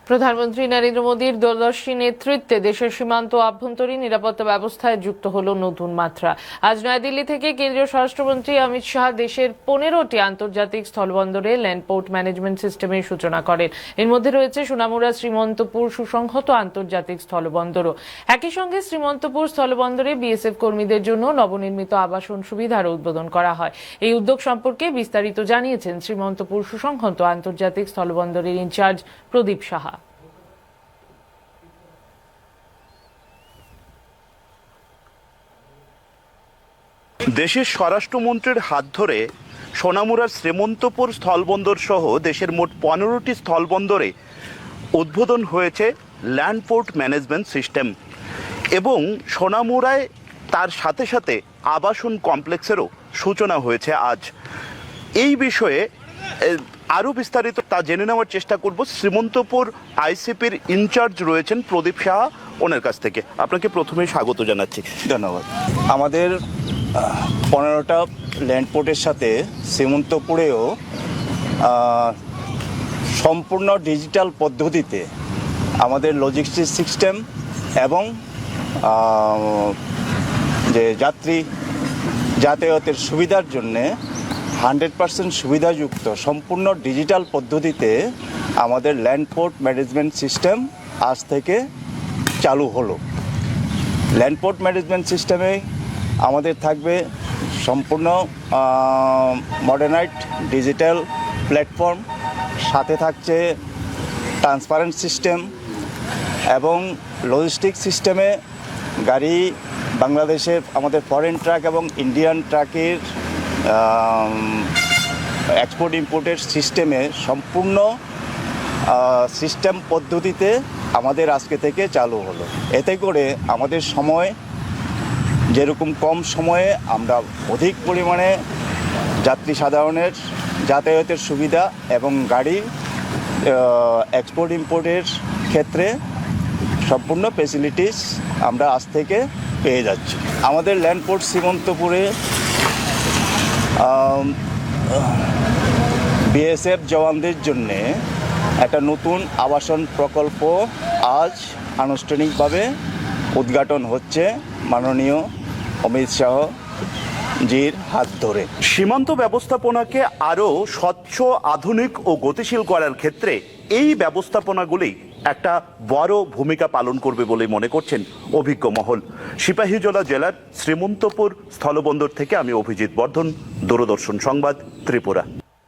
প্রধানমন্ত্রী নরেন্দ্র মোদীর দূরদর্শী নেতৃত্বে দেশের সীমান্ত আভ্যন্তরীণ নিরাপত্তা ব্যবস্থায় যুক্ত হল নতুন মাত্রা। আজ নয়াদিল্লি থেকে কেন্দ্রীয় স্বরাষ্ট্রমন্ত্রী অমিত শাহ দেশের 15টি আন্তর্জাতিক স্থলবন্দরে ল্যান্ডপোর্ট ম্যানেজমেন্ট সিস্টেমের সূচনা করেন। এর মধ্যে রয়েছে সোনামুড়া, শ্রীমন্তপুর সুসংহত আন্তর্জাতিক স্থলবন্দরও। একই সঙ্গে শ্রীমন্তপুর স্থলবন্দরে বিএসএফ কর্মীদের জন্য নবনির্মিত আবাসন সুবিধারও উদ্বোধন করা হয়। এই উদ্যোগ সম্পর্কে বিস্তারিত জানিয়েছেন শ্রীমন্তপুর সুসংহত আন্তর্জাতিক স্থলবন্দরের ইনচার্জ প্রদীপ সাহা। দেশের স্বরাষ্ট্রমন্ত্রীর হাত ধরে সোনামুড়ার শ্রীমন্তপুর স্থলবন্দর সহ দেশের মোট 15টি স্থলবন্দরে উদ্বোধন হয়েছে ল্যান্ডপোর্ট ম্যানেজমেন্ট সিস্টেম এবং সোনামুড়ায় তার সাথে সাথে আবাসন কমপ্লেক্সেরও সূচনা হয়েছে আজ। এই বিষয়ে আরও বিস্তারিত তা জেনে নেওয়ার চেষ্টা করব। শ্রীমন্তপুর আইসিপির ইনচার্জ রয়েছেন প্রদীপ সাহা, ওনার কাছ থেকে আপনাকে প্রথমেই স্বাগত জানাচ্ছি। ধন্যবাদ। আমাদের 15টা ল্যান্ডপোর্টের সাথে শ্রীমন্তপুরেও সম্পূর্ণ ডিজিটাল পদ্ধতিতে আমাদের লজিস্টিক সিস্টেম এবং যে যাতায়াতের সুবিধার জন্যে 100% সুবিধাযুক্ত সম্পূর্ণ ডিজিটাল পদ্ধতিতে আমাদের ল্যান্ডপোর্ট ম্যানেজমেন্ট সিস্টেম আজ থেকে চালু হলো। ল্যান্ডপোর্ট ম্যানেজমেন্ট সিস্টেমে আমাদের থাকবে সম্পূর্ণ মডার্নাইজড ডিজিটাল প্ল্যাটফর্ম, সাথে থাকছে ট্রান্সপারেন্ট সিস্টেম এবং লজিস্টিক সিস্টেমে গাড়ি বাংলাদেশের আমাদের ফরেন ট্রাক এবং ইন্ডিয়ান ট্রাকের এক্সপোর্ট ইম্পোর্টের সিস্টেমে সম্পূর্ণ সিস্টেম পদ্ধতিতে আমাদের আজকে থেকে চালু হলো। এতে করে আমাদের সময় যেরকম কম সময়ে আমরা অধিক পরিমাণে যাত্রী সাধারণের যাতায়াতের সুবিধা এবং গাড়ি এক্সপোর্ট ইম্পোর্টের ক্ষেত্রে সম্পূর্ণ ফেসিলিটিস আমরা আজ থেকে পেয়ে যাচ্ছি। আমাদের ল্যান্ডপোর্ট শ্রীমন্তপুরে বিএসএফ জওয়ানদের জন্যে একটা নতুন আবাসন প্রকল্প আজ আনুষ্ঠানিকভাবে উদ্ঘাটন হচ্ছে মাননীয় অমিত শাহ জির হাত ধরে। সীমান্ত ব্যবস্থাপনাকে আরও স্বচ্ছ, আধুনিক ও গতিশীল করার ক্ষেত্রে এই ব্যবস্থাপনাগুলি একটা বড় ভূমিকা পালন করবে বলে মনে করছেন অভিজ্ঞ মহল। সিপাহীজলা জেলার শ্রীমন্তপুর স্থলবন্দর থেকে আমি অভিজিৎ বর্ধন, দূরদর্শন সংবাদ, ত্রিপুরা।